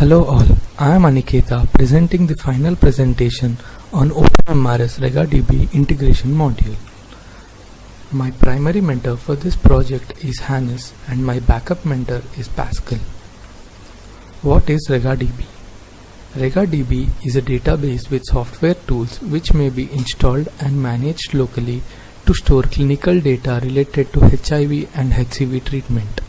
Hello all, I am Aniketa presenting the final presentation on OpenMRS RegaDB integration module. My primary mentor for this project is Hannes and my backup mentor is Pascal. What is RegaDB? RegaDB is a database with software tools which may be installed and managed locally to store clinical data related to HIV and HCV treatment.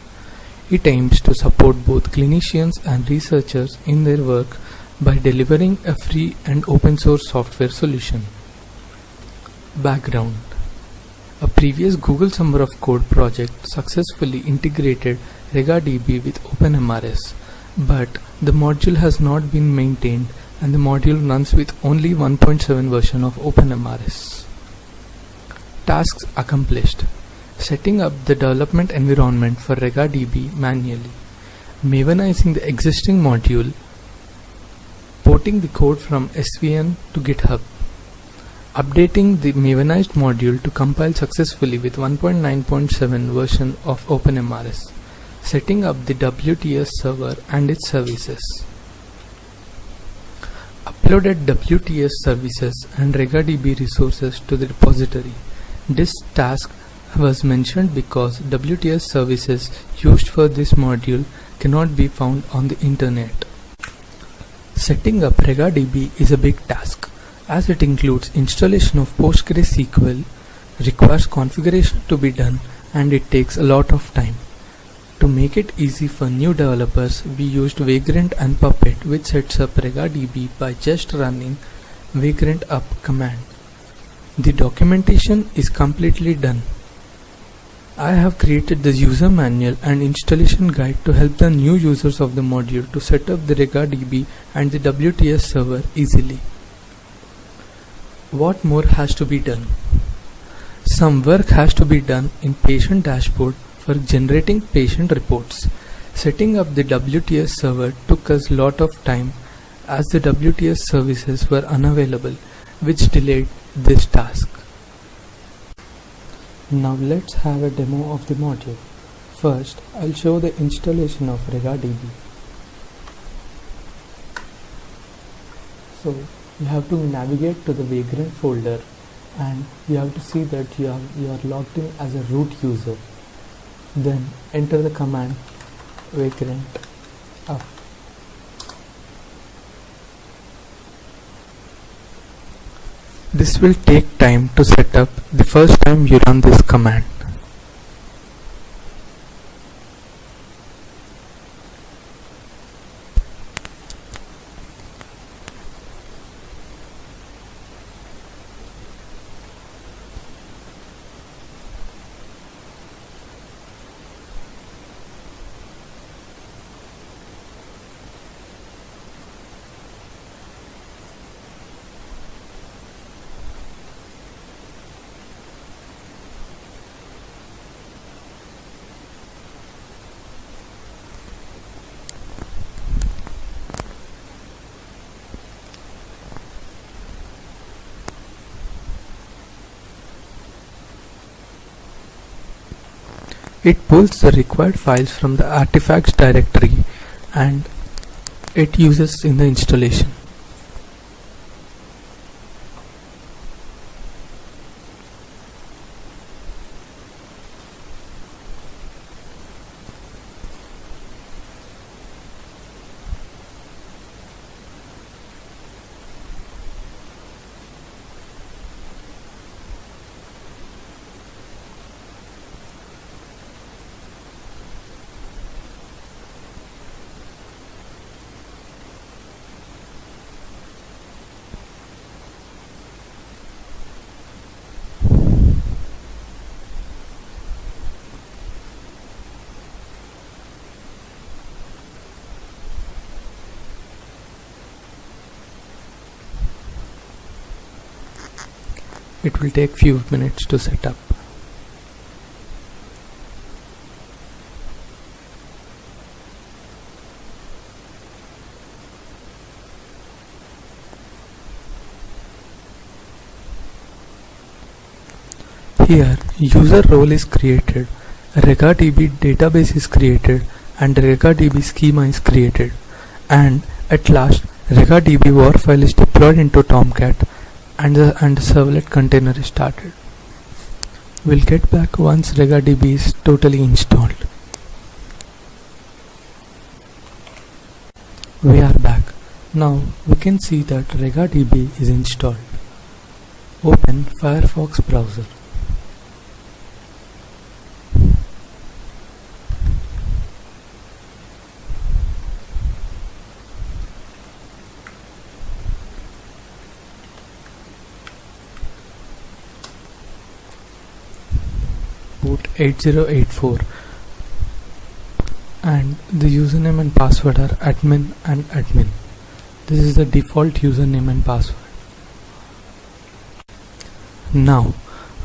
It aims to support both clinicians and researchers in their work by delivering a free and open source software solution. Background: a previous Google Summer of Code project successfully integrated RegaDB with OpenMRS, but the module has not been maintained and the module runs with only 1.7 version of OpenMRS. Tasks accomplished: setting up the development environment for RegaDB manually, Mavenizing the existing module, porting the code from SVN to GitHub, updating the Mavenized module to compile successfully with 1.9.7 version of OpenMRS, setting up the WTS server and its services. Uploaded WTS services and RegaDB resources to the repository. This task was mentioned because WTS services used for this module cannot be found on the internet. Setting up RegaDB is a big task as it includes installation of PostgreSQL, requires configuration to be done, and it takes a lot of time. To make it easy for new developers, we used Vagrant and Puppet, which sets up RegaDB by just running vagrant up command. The documentation is completely done. I have created the user manual and installation guide to help the new users of the module to set up the RegaDB and the WTS server easily. What more has to be done? Some work has to be done in patient dashboard for generating patient reports. Setting up the WTS server took us a lot of time as the WTS services were unavailable, which delayed this task. Now let's have a demo of the module. First, I'll show the installation of RegaDB. So you have to navigate to the Vagrant folder and you have to see that you are logged in as a root user. Then enter the command vagrant up. This will take time to set up the first time you run this command. It pulls the required files from the artifacts directory and it uses in the installation. It will take few minutes to set up. Here, user role is created, a RegaDB database is created, and a RegaDB schema is created, And at last, RegaDB war file is deployed into Tomcat and the servlet container is started. We'll get back once RegaDB is totally installed. We are back. Now we can see that RegaDB is installed. Open Firefox browser. Port 8084 and the username and password are admin and admin. This is the default username and password. Now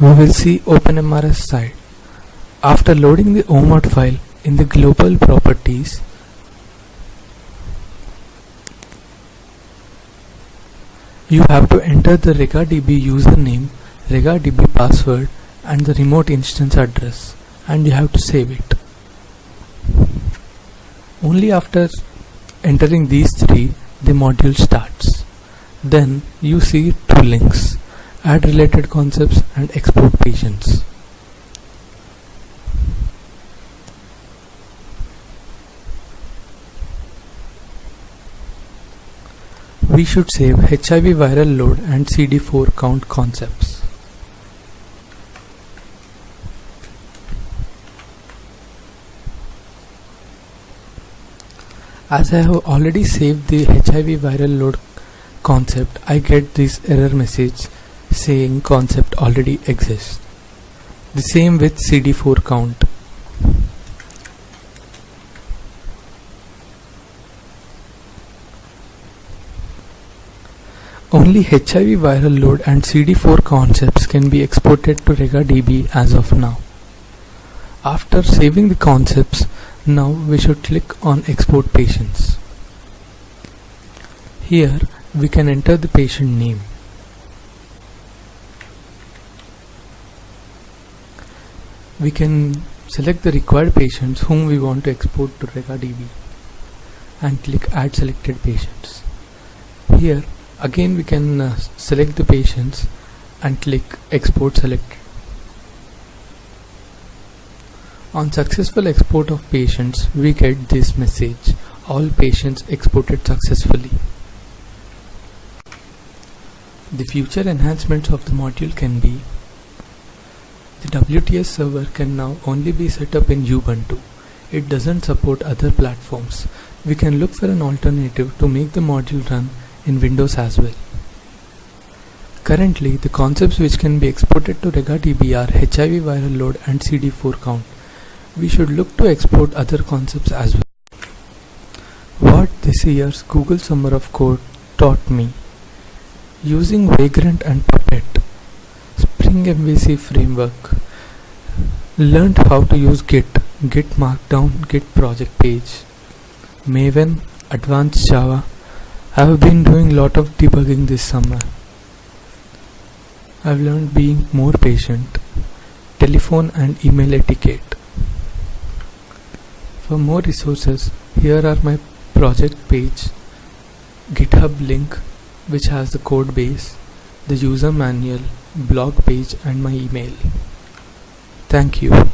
we will see OpenMRS side. After loading the OMOD file in the global properties, you have to enter the RegaDB username, RegaDB password and the remote instance address, and you have to save it. Only after entering these three, the module starts. Then you see two links: add related concepts and export patients. We should save HIV viral load and CD4 count concepts. As I have already saved the HIV viral load concept, I get this error message saying concept already exists. The same with CD4 count. Only HIV viral load and CD4 concepts can be exported to RegaDB as of now. After saving the concepts, now we should click on export patients. Here we can enter the patient name. We can select the required patients whom we want to export to RegaDB and click add selected patients. Here again we can select the patients and click export selected. On successful export of patients, we get this message: all patients exported successfully. The future enhancements of the module can be: the WTS server can now only be set up in Ubuntu. It doesn't support other platforms. We can look for an alternative to make the module run in Windows as well. Currently, the concepts which can be exported to RegaDB are HIV viral load and CD4 count. We should look to export other concepts as well. What this year's Google Summer of Code taught me: using Vagrant and Puppet, Spring MVC framework, learned how to use Git Markdown, Git project page, Maven, Advanced Java. I have been doing lot of debugging this summer. I've learned being more patient, telephone and email etiquette. For more resources, here are my project page, GitHub link which has the code base, the user manual, blog page and my email. Thank you.